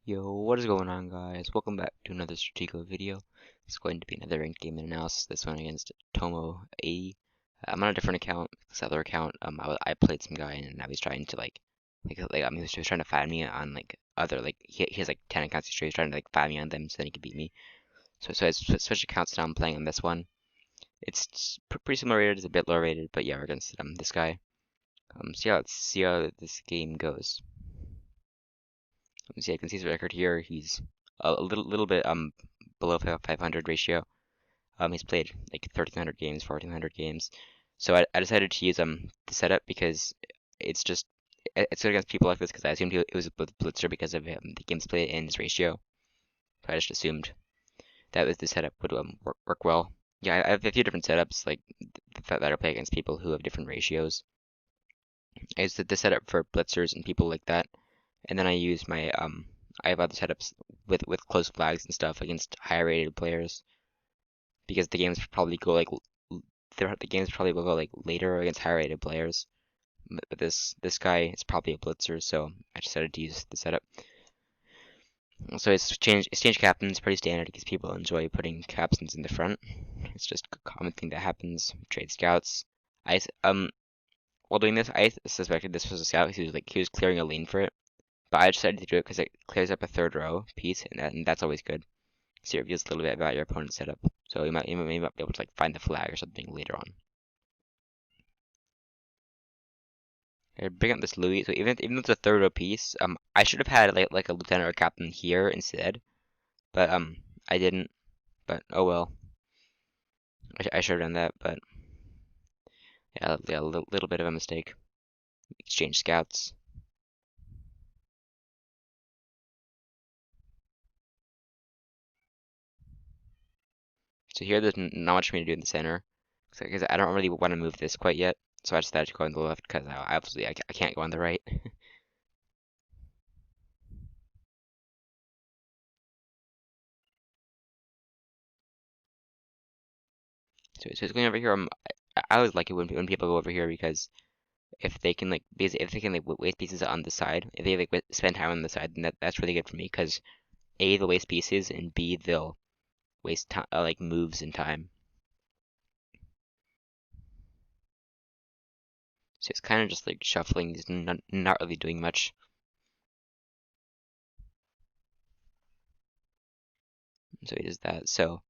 Yo, what is going on, guys? Welcome back to another Stratego video. It's going to be another ranked game analysis, this one against Tomo 80. I'm on a different account. This other account, I played some guy and I was trying to he was trying to find me on other he has like 10 accounts straight. He's trying to find me on them so then he could beat me. So I switched accounts now. I'm playing on this one. It's pretty similar rated. It's a bit lower rated, but yeah, we're against this guy. So yeah, let's see how this game goes. See, I can see his record here. He's a little bit below 500 ratio. He's played like 1,300 games, 1,400 games. So I decided to use the setup because it's good against people like this because I assumed it was a blitzer because of the games played and his ratio. So I just assumed that the setup would work well. Yeah, I have a few different setups that I play against people who have different ratios. I use the setup for blitzers and people like that. And then I use I have other setups with close flags and stuff against higher rated players because the games probably go the games probably will go later against higher rated players. But this guy is probably a blitzer, so I decided to use the setup. So it's changed captains, pretty standard because people enjoy putting captains in the front. It's just a common thing that happens. Trade scouts. While doing this, I suspected this was a scout because he was clearing a lane for it. But I decided to do it because it clears up a third row piece, and that's always good. So it reveals a little bit about your opponent's setup. So you might be able to find the flag or something later on. I bring up this Louis. So even though it's a third row piece, I should have had like a lieutenant or a captain here instead, but I didn't. But oh well. I should have done that, but yeah, a little bit of a mistake. Exchange scouts. So here there's not much for me to do in the center because I don't really want to move this quite yet. So I decided to go on the left because I can't go on the right. So it's going over here. I always like it when people go over here because if they can waste pieces on the side, if they spend time on the side, then that's really good for me because A, they'll waste pieces, and B, they'll waste time moves and time. So it's kind of just shuffling, not really doing much. So he does that. So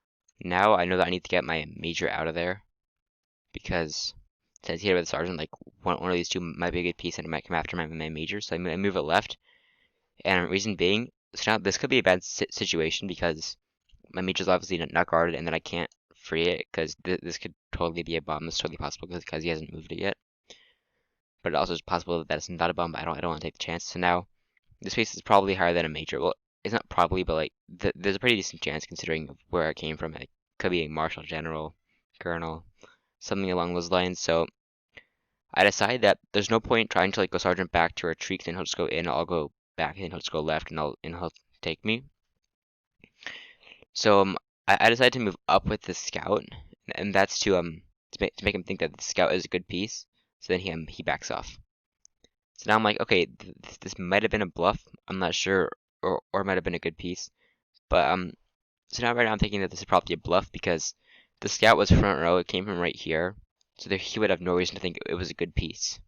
now I know that I need to get my major out of there because it says here with the sergeant one of these two might be a good piece and it might come after my major. So I move it left. And reason being, so now this could be a bad situation because my major's obviously not guarded, and then I can't free it because this could totally be a bomb. It's totally possible because he hasn't moved it yet. But it also is possible that it's not a bomb. But I don't want to take the chance. So now this piece is probably higher than a major. Well, it's not probably, but there's a pretty decent chance considering where I came from. It could be a marshal, general, colonel, something along those lines. So I decided that there's no point trying to go sergeant back to retreat, and he'll just go in. I'll go back, and he'll just go left, and he'll take me. So I decided to move up with the scout, and that's to make him think that the scout is a good piece. So then he backs off. So now I'm like, okay, this might have been a bluff. I'm not sure, or it might have been a good piece. But so now right now I'm thinking that this is probably a bluff because the scout was front row. It came from right here, so he would have no reason to think it was a good piece.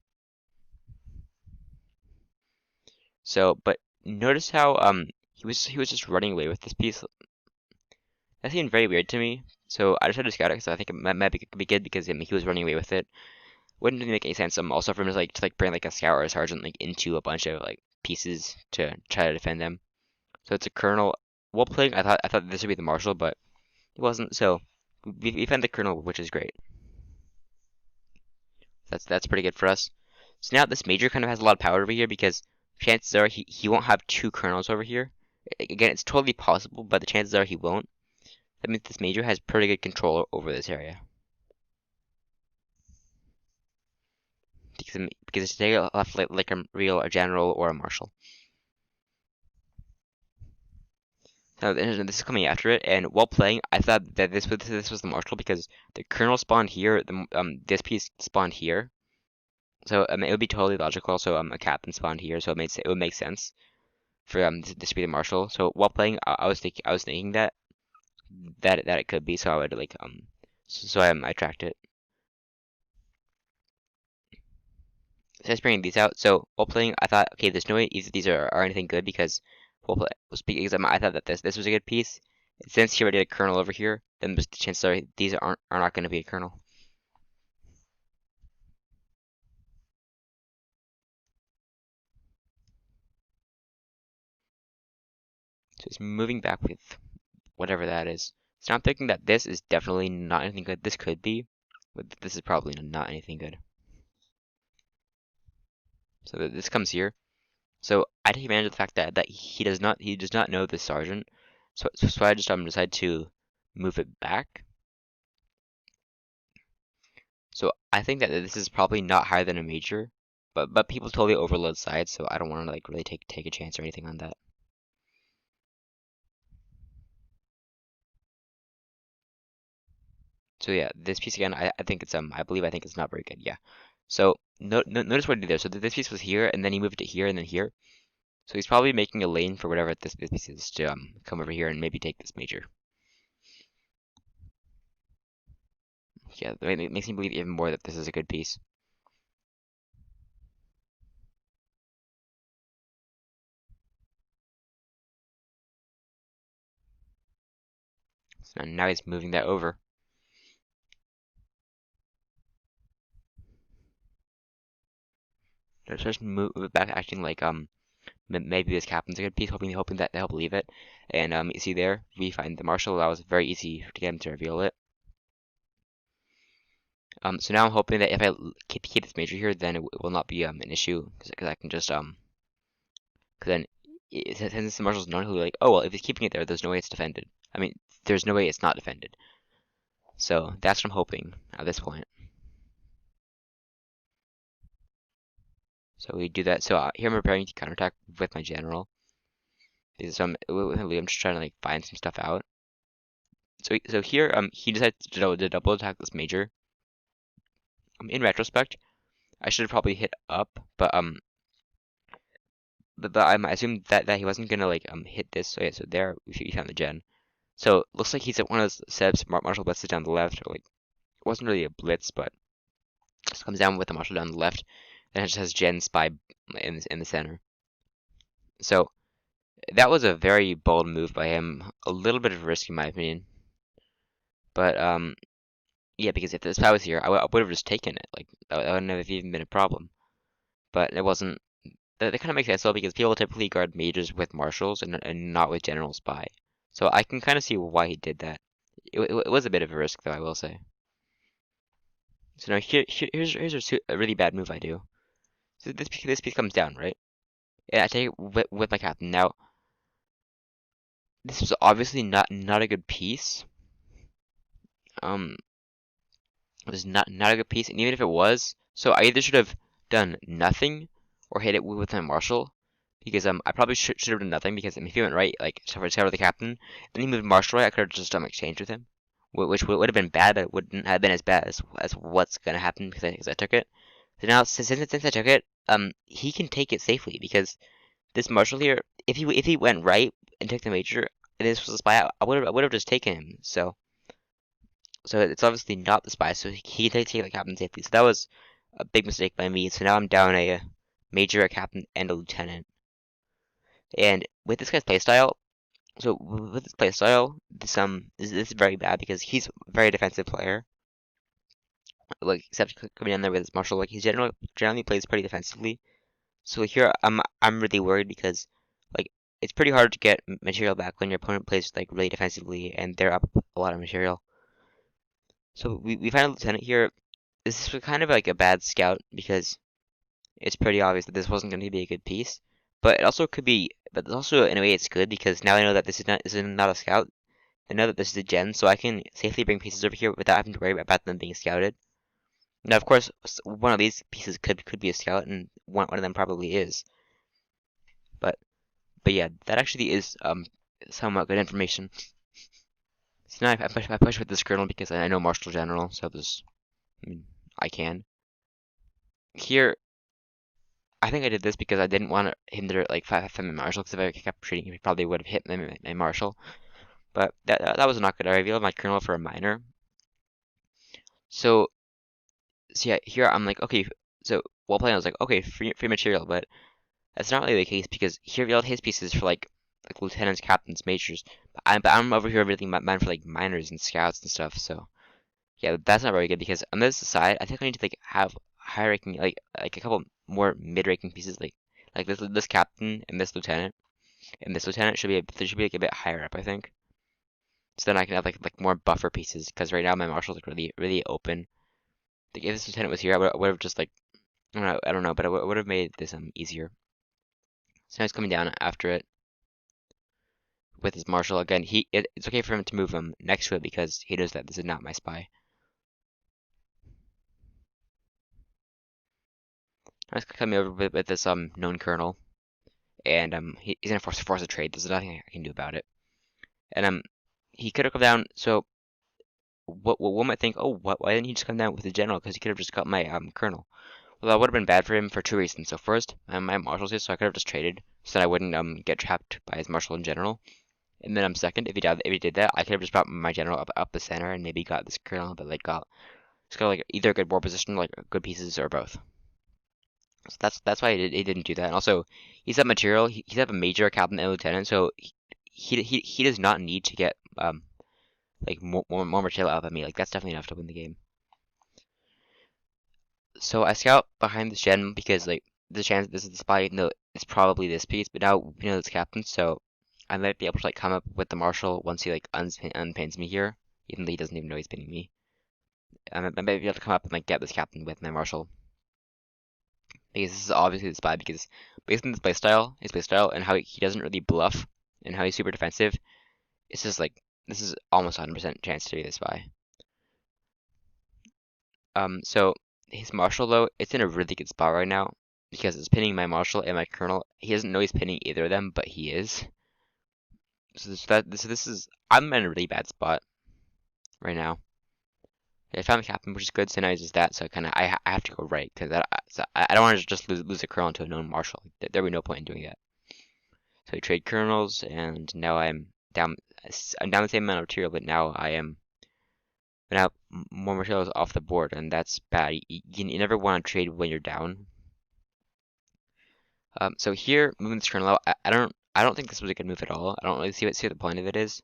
So, but notice how he was just running away with this piece. That seemed very weird to me. So I decided to scout it because I think it might be good because he was running away with it. Wouldn't really make any sense. Also for him to bring a scout or a sergeant into a bunch of pieces to try to defend them. So it's a colonel. While playing, I thought this would be the marshal, but it wasn't. So we found the colonel, which is great. That's pretty good for us. So now this major kind of has a lot of power over here because chances are he won't have two colonels over here. Again, it's totally possible, but the chances are he won't. That means this major has pretty good control over this area. Because it's left like a real a general or a marshal. Now this is coming after it, and while playing, I thought that this was the marshal because the colonel spawned here, this piece spawned here, so it would be totally logical. So a captain spawned here, so it would make sense for this to be the marshal. So while playing, I was thinking that it could be. So I would like so I tracked it. So I was bringing these out. So while playing, I thought, okay, there's no way either of these are anything good because while play, because I thought that this was a good piece. Since he already had a kernel over here, then the chances are these are not going to be a kernel. So it's moving back with whatever that is. So I'm thinking that this is definitely not anything good. This could be, but this is probably not anything good. So this comes here. So I take advantage of the fact that he does not know the sergeant. So I just decide to move it back. So I think that this is probably not higher than a major, but people totally overload sides, so I don't want to like really take a chance or anything on that. So yeah, this piece again, I think it's I think it's not very good. Yeah. So notice what he did there. So this piece was here, and then he moved it here, and then here. So he's probably making a lane for whatever this piece is to come over here and maybe take this major. Yeah, it makes me believe even more that this is a good piece. So now he's moving that over. So just move it back, acting like maybe this captain's a good piece, hoping that they'll believe it. And you see there, we find the marshal. That was very easy to get him to reveal it. So now I'm hoping that if I keep this major here, then it will not be an issue because I can just because then since the marshal's known, he'll be like, oh well, if he's keeping it there, there's no way it's defended. I mean, there's no way it's not defended. So that's what I'm hoping at this point. So we do that. So here I'm preparing to counterattack with my general. So I'm just trying to like find some stuff out. So here he decides to double attack this major. In retrospect, I should have probably hit up, but I assumed that he wasn't gonna like hit this. So yeah, so there we found the gen. So looks like he's at one of those setups. Marshall blitzes down the left, or like it wasn't really a blitz, but just comes down with the marshal down the left, and it just has gen spy in the center. So that was a very bold move by him. A little bit of a risk in my opinion, but yeah, because if the spy was here, I would have just taken it. Like that wouldn't have even been a problem. But it wasn't. That kind of makes sense though, because people typically guard majors with marshals and not with general spy. So I can kind of see why he did that. It was a bit of a risk though, I will say. So now here's a really bad move I do. So this piece comes down, right? And I take it with my captain. Now this was obviously not a good piece. Um, it was not a good piece, and even if it was, so I either should have done nothing or hit it with my marshal. Because I probably should have done nothing because if he went right, like discover the captain, then he moved marshal right, I could have just exchanged with him, which would have been bad, but it wouldn't have been as bad as what's gonna happen because I took it. So now since I took it, he can take it safely because this marshal here, if he went right and took the major, and this was a spy, I would have just taken him. So it's obviously not the spy, so he can take the captain safely. So that was a big mistake by me. So now I'm down a major, a captain, and a lieutenant. And with this guy's playstyle, so with his playstyle, this is very bad because he's a very defensive player. Like except coming in there with his marshal, like he generally plays pretty defensively. So here I'm really worried because like it's pretty hard to get material back when your opponent plays like really defensively and they're up a lot of material. So we find a lieutenant here. This is kind of like a bad scout because it's pretty obvious that this wasn't going to be a good piece. But it also could be, but also in a way it's good because now I know that this is not a scout. I know that this is a gen, so I can safely bring pieces over here without having to worry about them being scouted. Now, of course, one of these pieces could be a scout, and one of them probably is. But but yeah, that actually is somewhat good information. So now I push with this kernel because I know Marshal General, so I mean I can. Here I think I did this because I didn't want him to like fight my marshal. Because if I kept treating him, he probably would have hit my marshal. But that was not good. I revealed my colonel for a minor. So yeah, here I'm like, okay. So while playing, I was like, okay, free material. But that's not really the case because he revealed his pieces for like lieutenants, captains, majors. But I'm over here revealing mine for like minors and scouts and stuff. So yeah, that's not very good because on this side, I think I need to like have high ranking like a couple more mid ranking pieces like this captain and this lieutenant should be they should be like a bit higher up I think. So then I can have like more buffer pieces because right now my marshal's like really open. Like if this lieutenant was here, I would have just like I don't know, but I would have made this easier. So now he's coming down after it with his marshal again. It's okay for him to move next to it because he knows that this is not my spy. He's coming over with this known colonel. And he's gonna force a trade. There's nothing I can do about it. And he could have come down. So what one might think, oh, why didn't he just come down with the general? Because he could have just got my colonel. Well, that would have been bad for him for two reasons. So first, my marshal's here, so I could have just traded, so that I wouldn't get trapped by his marshal in general. And then second, if he did that, I could have just brought my general up the center and maybe got this colonel, but like got like either a good war position, like good pieces, or both. So that's why he didn't do that. And also, he's at material. He's at a major, captain, and lieutenant, so he does not need to get like more material out of me. Like that's definitely enough to win the game. So I scout behind this gen because like the chance this is the spy. No, it's probably this piece, but now we know it's captain, so I might be able to like come up with the marshal once he like unpins me here, even though he doesn't even know he's pinning me. I might be able to come up and like get this captain with my marshal because this is obviously the spy because based on his playstyle, and how he doesn't really bluff and how he's super defensive, it's just like this is almost 100% chance to be the spy. So his marshal though, it's in a really good spot right now because it's pinning my marshal and my colonel. He doesn't know he's pinning either of them, but he is. So this is I'm in a really bad spot right now. I found the captain, which is good. So now he's just that. So I have to go right because I don't want to just lose a colonel to a known marshal. There would be no point in doing that. So we trade colonels, and now down. I'm down the same amount of material, but now more material is off the board, and that's bad. You never want to trade when you're down. So here, moving this colonel out, I don't think this was a good move at all. I don't really see what the point of it is.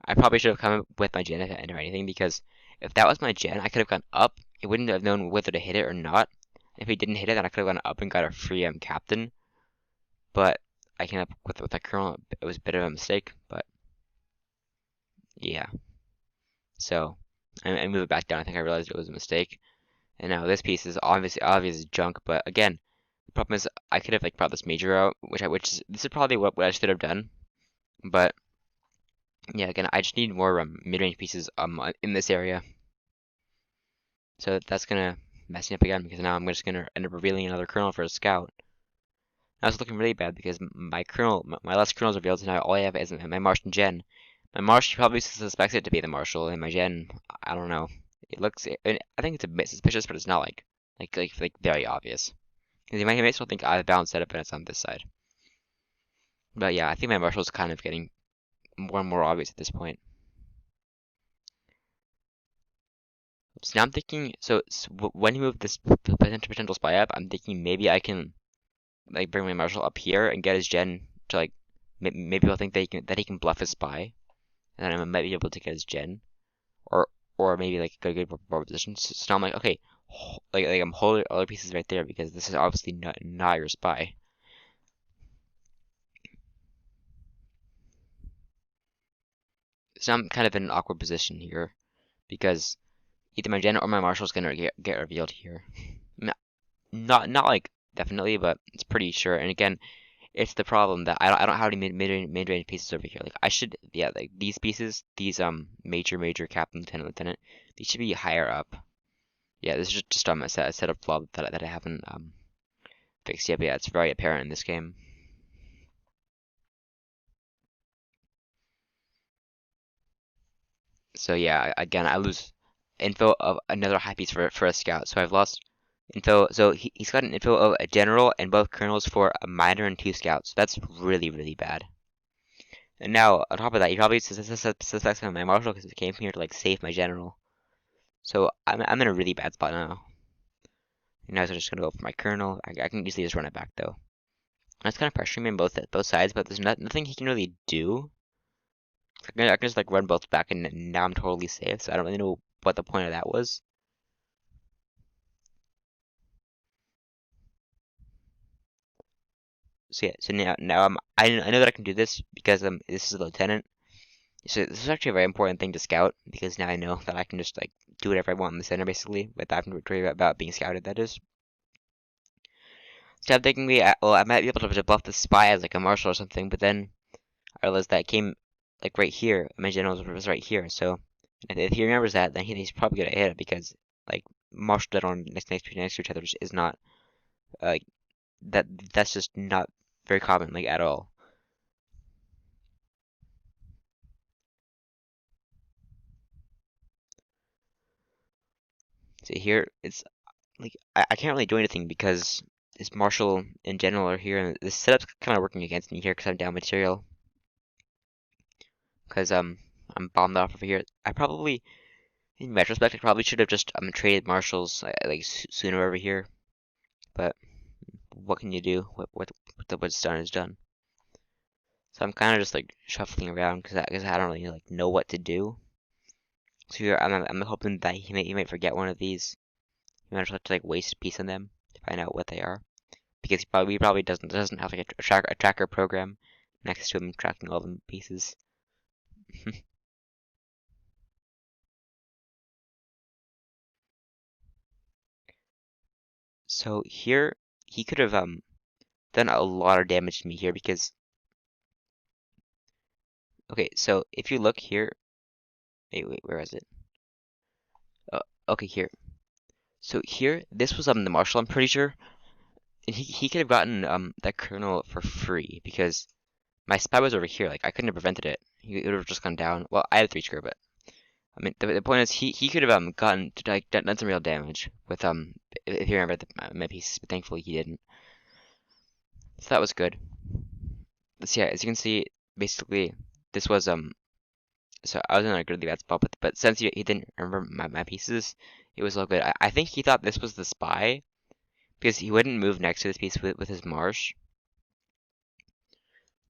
I probably should have come up with my gen if I enter anything, because if that was my gen, I could have gone up. It wouldn't have known whether to hit it or not. If he didn't hit it, then I could have gone up and got a free captain. But I came up with a colonel. It was a bit of a mistake, but yeah. So I moved it back down. I think I realized it was a mistake. And now this piece is obvious junk. But again, the problem is I could have like brought this major out, this is probably what I should have done. But yeah, again, I just need more mid-range pieces in this area. So that's gonna mess me up again because now I'm just gonna end up revealing another colonel for a scout. Now it's looking really bad because my last colonel is revealed, and now all I have is my Martian gen. My Marsh probably suspects it to be the Marshal, and my gen, I don't know. I think it's a bit suspicious, but it's not like very obvious. Because you might still think I have a balanced setup and it's on this side. But yeah, I think my Marshal's kind of getting more and more obvious at this point. So now I'm thinking, so when you move this potential spy up, I'm thinking maybe I can like bring my Marshal up here and get his gen to like maybe he'll think that he can bluff his spy, and then I might be able to get his gen, or maybe like a good board position. So now I'm like, okay, like I'm holding other pieces right there because this is obviously not your spy. So I'm kind of in an awkward position here because either my gen or my marshal is gonna get revealed here. Not like definitely, but it's pretty sure. And again, it's the problem that I don't have any mid range pieces over here. Like I should, yeah, like these pieces, these major captain, lieutenant, these should be higher up. Yeah, this is just a setup flaw that I haven't fixed yet. But yeah, it's very apparent in this game. So yeah, again, I lose info of another high piece for a scout. So I've lost So he's got an info of a general and both colonels for a minor and 2 scouts. That's really, really bad. And now, on top of that, he probably suspects my marshal because he came here to like save my general. So I'm in a really bad spot now. And now I'm just gonna go for my colonel. I can easily just run it back though. That's kind of pressuring me on both sides, but there's nothing he can really do. I can just like run both back, and now I'm totally safe. So I don't really know what the point of that was. So yeah, so now I know that I can do this because this is a lieutenant. So this is actually a very important thing to scout because now I know that I can just like do whatever I want in the center basically without having to worry about being scouted. That is. So I'm thinking well I might be able to buff the spy as like a marshal or something, but then I realized that it came like right here. My general was right here, so if he remembers that, then he's probably gonna hit it because like marshal general next to each other is not uh, that's just not very common like at all. So here it's like I can't really do anything because this marshal in general are here, and this setup's kind of working against me here because I'm down material. Because I'm bombed off over here. I probably, in retrospect, I probably should have just traded marshals like sooner over here. But what can you do? What's done is done. So I'm kind of just like shuffling around because I don't really like know what to do. So here I'm hoping that he might forget one of these. He might have to like waste a piece on them to find out what they are. Because he probably doesn't have like a tracker program next to him tracking all the pieces. So here he could have done a lot of damage to me here because okay, so if you look here, wait, where is it? Uh, okay, here. So here, this was the marshal, I'm pretty sure, and he could have gotten that colonel for free because my spy was over here. Like I couldn't have prevented it. He would have just gone down. Well, I had 3 screw, but I mean the point is he could have gotten like done some real damage with if you remember my pieces, but thankfully he didn't. So that was good. So yeah, as you can see, basically this was so I was in a really bad spot, but since he didn't remember my pieces, it was all good. I think he thought this was the spy because he wouldn't move next to this piece with his marsh,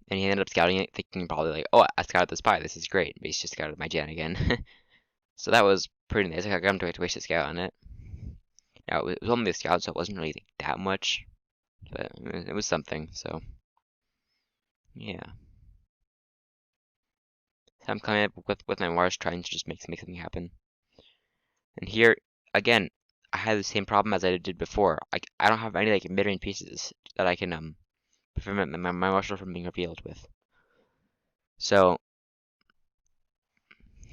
and he ended up scouting it, thinking probably like, oh, I scouted the spy. This is great. But he's just scouted my gen again. So that was pretty nice. I got him to waste a scout on it. Now it was only a scout, so it wasn't really that much, but it was something. So yeah, so I'm coming up with my marsh, trying to just make something happen. And here, again, I had the same problem as I did before. I don't have any like mid-range pieces that I can prevent my marshal from being revealed with. So,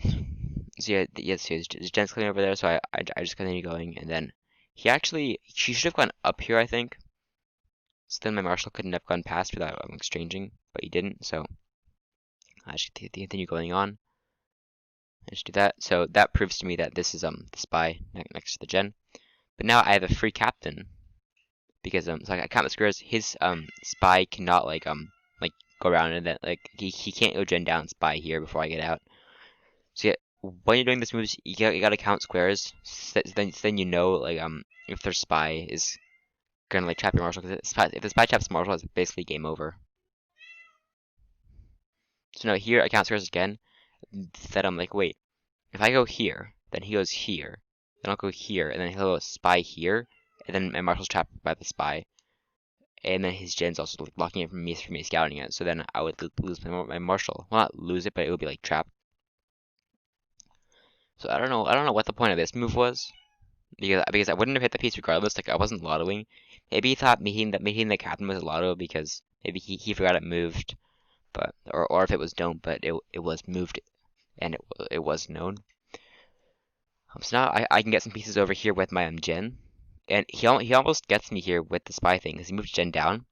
so yeah, yes, his Jen's coming over there, so I just continue going, and then she should have gone up here, I think. So then my marshal couldn't have gone past without exchanging, but he didn't, so I just continue going on. I just do that. So that proves to me that this is the spy next to the gen. But now I have a free captain because so I count the squares. His spy cannot like go around and then like he can't go gen down spy here before I get out. So yeah, when you're doing this moves, you gotta count squares. So then you know like if their spy is gonna like trap your marshal because if the spy traps marshal, it's basically game over. So now here I count squares again. That I'm like wait, if I go here, then he goes here. Then I'll go here, and then he'll go spy here, and then my marshal's trapped by the spy. And then his gen's also blocking it from me scouting it. So then I would lose my marshal. Well, not lose it, but it would be like trapped. So I don't know what the point of this move was because I wouldn't have hit the piece regardless. Like I wasn't lottoing. Maybe he thought meeting the captain was a lotto because maybe he forgot it moved, but or if it was don't, but it was moved and it was known. So now I can get some pieces over here with my gen, and he almost gets me here with the spy thing because he moved gen down.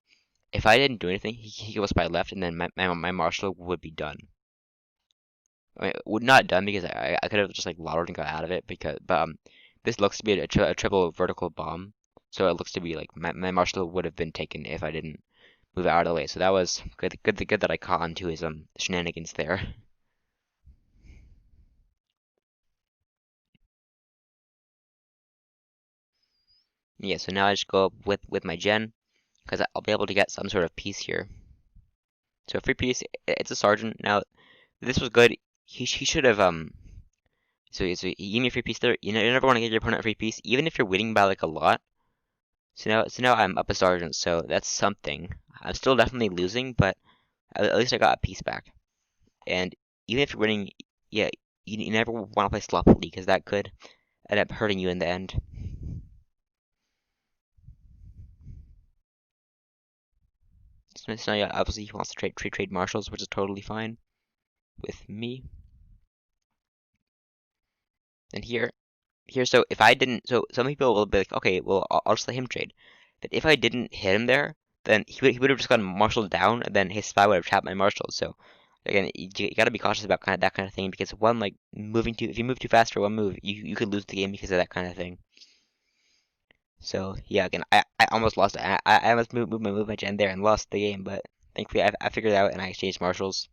If I didn't do anything, he goes by left, and then my marshal would be done. I mean, would not done because I could have just like lottoed and got out of it because but this looks to be a triple vertical bomb. So it looks to be like my marshal would have been taken if I didn't move it out of the way. So that was good that I caught on to his shenanigans there. Yeah, so now I just go up with my gen because I'll be able to get some sort of piece here. So a free piece, it's a sergeant. Now this was good. He should have so he gave me a free piece there. You know, you never want to get your opponent a free piece, even if you're winning by like a lot. So now I'm up a sergeant, so that's something. I'm still definitely losing, but at least I got a piece back. And even if you're winning, yeah, you never want to play sloppily because that could end up hurting you in the end. So yeah, obviously he wants to trade marshals, which is totally fine with me. And here, so if I didn't, so some people will be like, okay, well, I'll just let him trade. But if I didn't hit him there, then he would have just gotten marshaled down, and then his spy would have trapped my marshal. So again, you gotta be cautious about that kind of thing because one like if you move too fast for one move, you could lose the game because of that kind of thing. So yeah, again, I almost lost it. I almost moved my gen there and lost the game, but thankfully I figured it out and I exchanged marshals.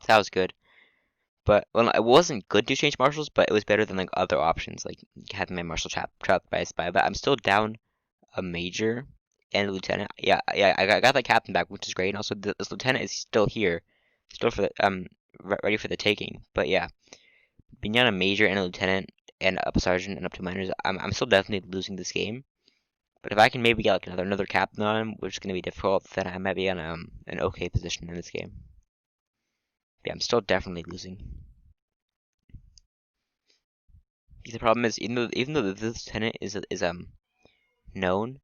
So that was good. But well, it wasn't good to change marshals, but it was better than like other options, like having my marshal trapped by a spy. But I'm still down a major and a lieutenant. Yeah, I got the captain back, which is great. And also, this lieutenant is still here, still for the ready for the taking. But yeah, being down a major and a lieutenant and up a sergeant and up to minors, I'm still definitely losing this game. But if I can maybe get like another captain on him, which is going to be difficult, then I might be on an okay position in this game. Yeah, I'm still definitely losing. Because the problem is, even though this lieutenant is known,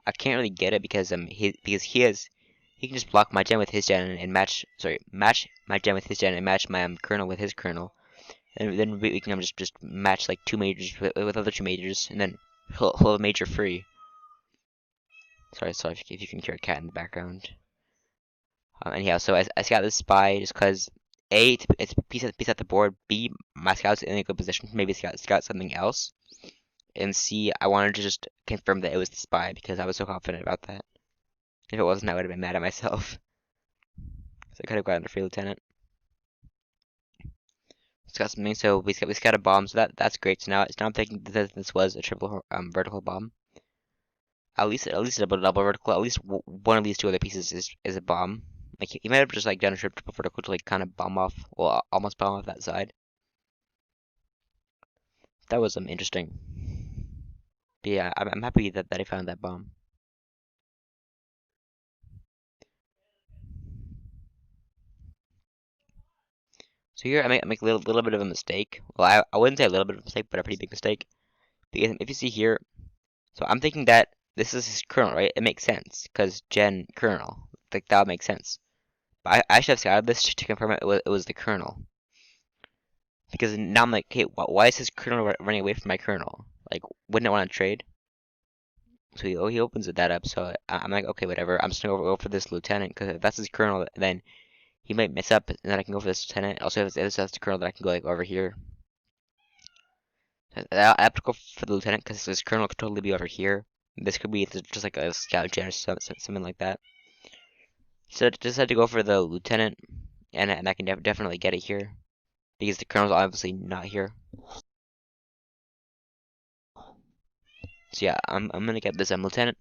I can't really get it because he can just block my gen with his gen and match my gen with his gen and match my colonel with his colonel, and then we can just match like two majors with other two majors, and then he'll have a major free. Sorry if you can hear a cat in the background. Anyhow, so I scout this spy just because A, it's piece at the board. B, my scout's in a good position to maybe scout something else. And C, I wanted to just confirm that it was the spy because I was so confident about that. If it wasn't, I would have been mad at myself. So I could have gotten a free lieutenant. It's got something, so we got a bomb, so that's great. So now I'm thinking that this was a triple vertical bomb. At least a double vertical. At least one of these two other pieces is a bomb. Like he might have just like done a triple vertical to like kind of bomb off, well, almost bomb off that side. That was interesting. But yeah, I'm happy that I found that bomb. So here I make a little bit of a mistake. Well, I wouldn't say a little bit of a mistake, but a pretty big mistake. Because if you see here, so I'm thinking that this is his kernel, right? It makes sense because gen kernel, like that would make sense. But I should have scouted this to confirm it was the kernel. Because now I'm like, okay, why is his kernel running away from my kernel? Like, wouldn't it want to trade? So he opens that up. So I'm like, okay, whatever. I'm just gonna go for this lieutenant because if that's his kernel, then he might mess up, and then I can go for this lieutenant. Also, if that's the kernel, then I can go like over here. I have to go for the lieutenant because his kernel could totally be over here. This could be just like a scout gen or something like that. So just had to go for the lieutenant, and I can definitely get it here because the kernel's obviously not here. So yeah, I'm gonna get this lieutenant.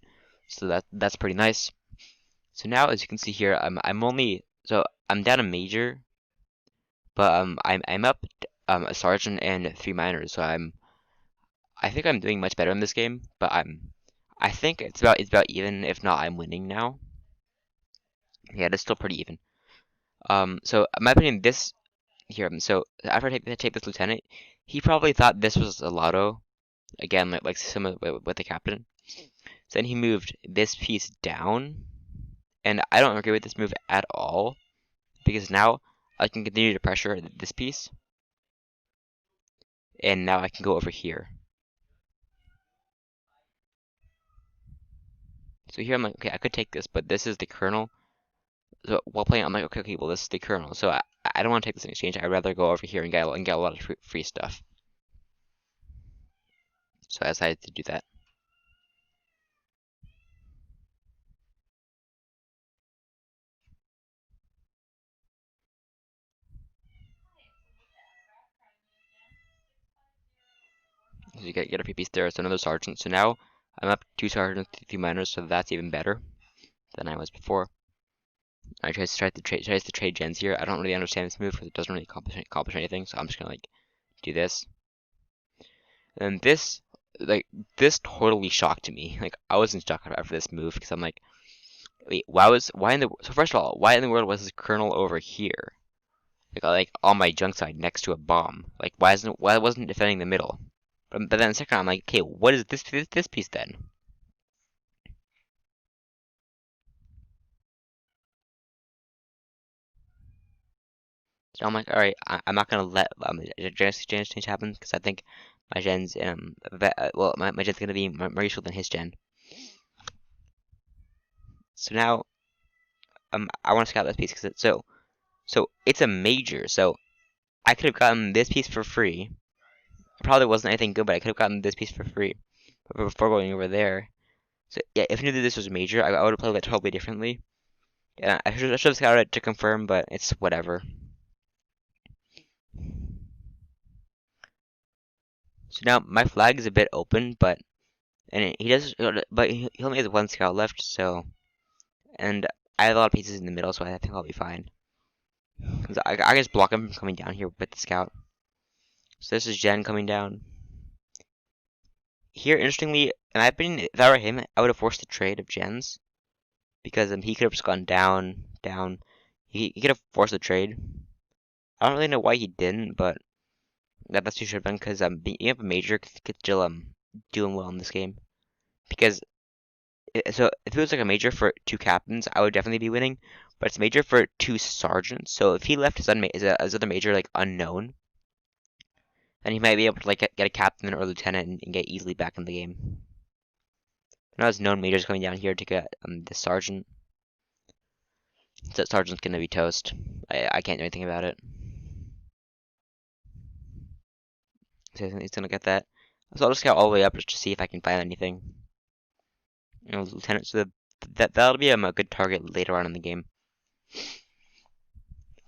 So that's pretty nice. So now, as you can see here, I'm down a major, but I'm up a sergeant and three minors. So I think I'm doing much better in this game, but I think it's about even. If not, I'm winning now. Yeah, it's still pretty even. So in my opinion, this here. So after I take this lieutenant, he probably thought this was a lotto again, like similar with the captain. So then he moved this piece down, and I don't agree with this move at all because now I can continue to pressure this piece, and now I can go over here. So here I'm like, okay, I could take this, but this is the kernel. So while playing, I'm like, okay, well, this is the kernel. So I don't want to take this in exchange. I'd rather go over here and get a lot of free stuff. So I decided to do that. you get a free piece there. So another sergeant. So now I'm up 2 sergeants, 3 miners, so that's even better than I was before. I tries to trade gens here. I don't really understand this move because it doesn't really accomplish anything. So I'm just gonna like do this. And this totally shocked me. Like I was in shock after this move because I'm like, wait, so first of all, why in the world was this colonel over here? Like on my junk side next to a bomb. Like why wasn't it defending the middle? But then second I'm like, okay, what is this piece then? So I'm like, all right, I'm not gonna let gens change happen because I think my gen's well my gen's gonna be more useful than his gen. So now I want to scout this piece because so it's a major. So I could have gotten this piece for free. It probably wasn't anything good, but I could have gotten this piece for free before going over there. So yeah, if I knew that this was a major, I would have played it totally differently. Yeah, I should have scouted it to confirm, but it's whatever. So now my flag is a bit open, but he only has 1 scout left. So and I have a lot of pieces in the middle, so I think I'll be fine. Cause I just block him from coming down here with the scout. So this is Jen coming down. Here, interestingly, in my opinion, if I were him, I would have forced the trade of Jen's. Because he could have just gone down, down. He could have forced the trade. I don't really know why he didn't, but that's what he should have done. Because being up a major could still do him well in this game. Because so if it was like a major for 2 captains, I would definitely be winning. But it's a major for 2 sergeants. So if he left his other major like unknown, then he might be able to like get a captain or a lieutenant and get easily back in the game. Now his known major's coming down here to get the sergeant. So that sergeant's gonna be toast. I can't do anything about it. So he's gonna get that. So I'll just scout all the way up just to see if I can find anything. You know, lieutenant. So that'll be a good target later on in the game.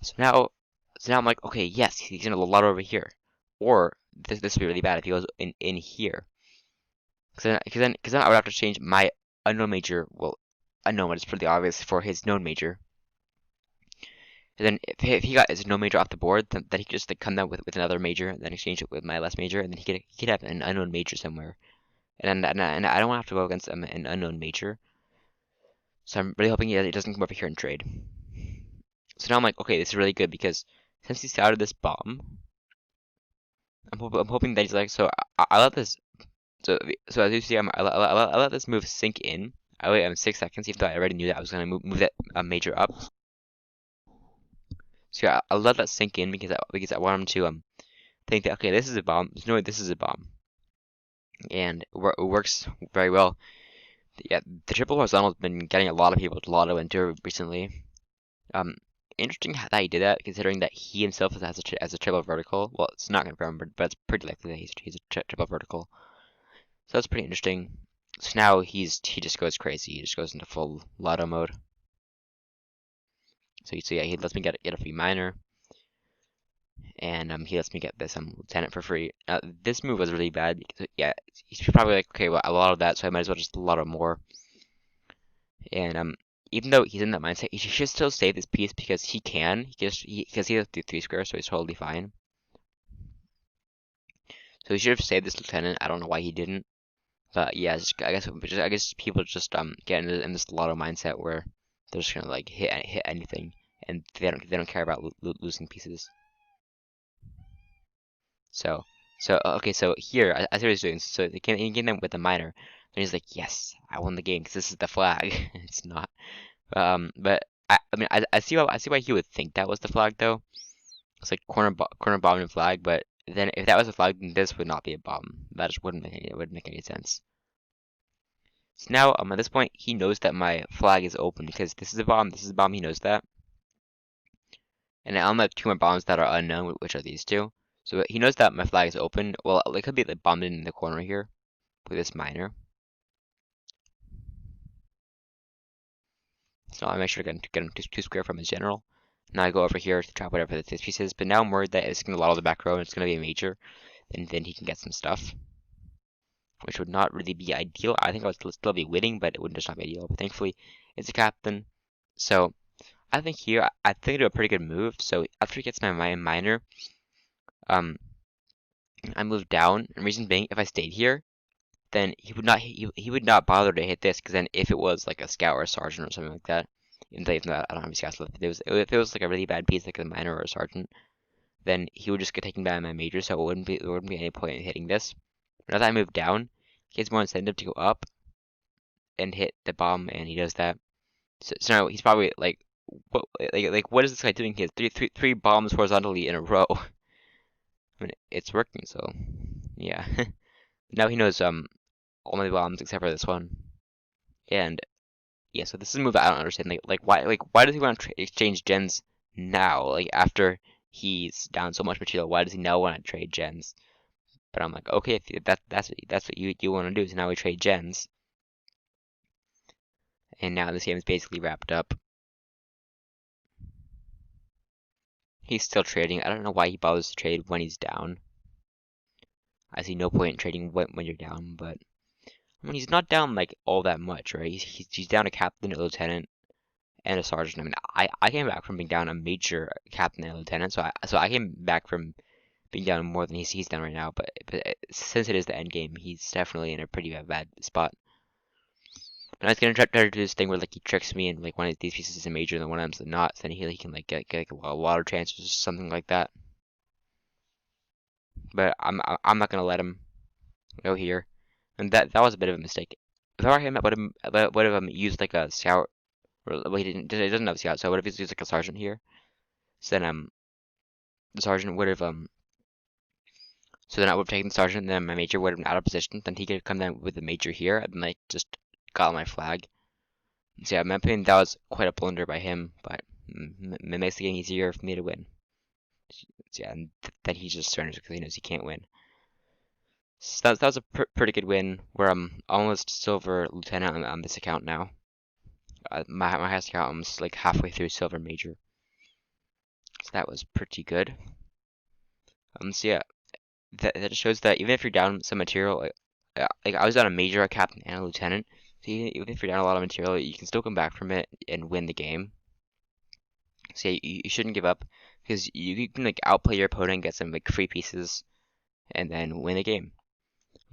So now I'm like, okay, yes, he's gonna lot over here, or this would be really bad if he goes in here. Because then I would have to change my unknown major. Well, unknown, but it's pretty obvious for his known major. And then if he got his known major off the board, then he could just like come down with another major, and then exchange it with my less major, and then he could have an unknown major somewhere. And I don't want to have to go against an unknown major. So I'm really hoping he doesn't come over here and trade. So now I'm like, okay, this is really good because since he scouted this bomb, I'm hoping that he's like, so I let this. So as you see, I let this move sink in. I wait 6 seconds, even though I already knew that I was gonna move that major up. So yeah, I'll let that sink in because I want him to think that okay, this is a bomb. There's no way this is a bomb, and it works very well. Yeah, the triple horizontal has been getting a lot of people to lotto into recently. Interesting that he did that, considering that he himself has a triple vertical. Well, it's not confirmed, but it's pretty likely that he's a triple vertical. So that's pretty interesting. So now he just goes crazy. He just goes into full lotto mode. So yeah, he lets me get a free miner, and he lets me get this lieutenant for free. This move was really bad. Because, yeah, he's probably like, okay, well, a lot of that, so I might as well just lotto more. And even though he's in that mindset, he should still save this piece because he can. Because he has the 3 square, so he's totally fine. So he should have saved this lieutenant. I don't know why he didn't. But yeah, I guess people just get in this lotto mindset where they're just gonna like hit anything, and they don't care about losing pieces. So okay, so here I see what he's doing. So he came in with the miner, and he's like, yes, I won the game because this is the flag. It's not. But I mean I see why he would think that was the flag though. It's like corner bomb and flag, but then if that was a flag, then this would not be a bomb. That just wouldn't make any sense. So now, at this point, he knows that my flag is open because this is a bomb, he knows that. And I only have 2 more bombs that are unknown, which are these 2. So he knows that my flag is open. Well, it could be like bombed in the corner here with this miner. So I make sure to get him 2 square from his general. Now I go over here to trap whatever this piece is, but now I'm worried that it's going to lotto the back row and it's going to be a major, and then he can get some stuff. which would not really be ideal. I think I would still be winning, but it would just not be ideal. But thankfully, it's a captain. So I think here, I think I do a pretty good move. So after he gets my minor, um, I move down. And reason being, if I stayed here, then he would not bother to hit this, because then if it was like a scout or a sergeant or something like that, even though I don't have any scouts left, if it was like a really bad piece like a minor or a sergeant, then he would just get taken by my major, so there wouldn't be any point in hitting this. But now that I move down, he has more incentive to go up and hit the bomb, and he does that. So now he's probably like, what is this guy doing? He has three bombs horizontally in a row. I mean, it's working, so yeah. Now he knows all my bombs except for this one, and yeah. So this is a move I don't understand. Why does he want to exchange gens now? Like after he's down so much material, why does he now want to trade gens? But I'm like, okay, if that's what you want to do. So now we trade gens, and now this game is basically wrapped up. He's still trading. I don't know why he bothers to trade when he's down. I see no point in trading when you're down, but I mean he's not down like all that much, right? He's down a captain, a lieutenant, and a sergeant. I mean I came back from being down a major, captain, and a lieutenant, so I came back from being down more than he's down right now. But since it is the end game, he's definitely in a pretty bad spot. But I was gonna try to do this thing where like he tricks me and like one of these pieces is a major and then one of them's not, so then he can like get like, a water transfers or something like that. But I'm not gonna let him go here, and that was a bit of a mistake. If I were him, I would have used like a scout. Or, well, he doesn't have a scout, so what if he's used like a sergeant here? So then the sergeant would have so then I would have taken the sergeant, and then my major would have been out of position. Then he could have come down with the major here, and then I just got my flag. So yeah, in my opinion, that was quite a blunder by him, but it makes the game easier for me to win. So yeah, and then he just surrenders because he knows he can't win. So that was a pretty good win, where I'm almost silver lieutenant on this account now. My highest account, I'm like halfway through silver major. So that was pretty good. So yeah, that shows that even if you're down some material, like I was down a major, a captain, and a lieutenant. So even if you're down a lot of material, you can still come back from it and win the game. So yeah, you shouldn't give up, because you can like outplay your opponent, get some like free pieces, and then win the game.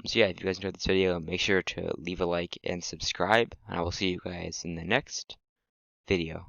So yeah, if you guys enjoyed this video, make sure to leave a like and subscribe, and I will see you guys in the next video.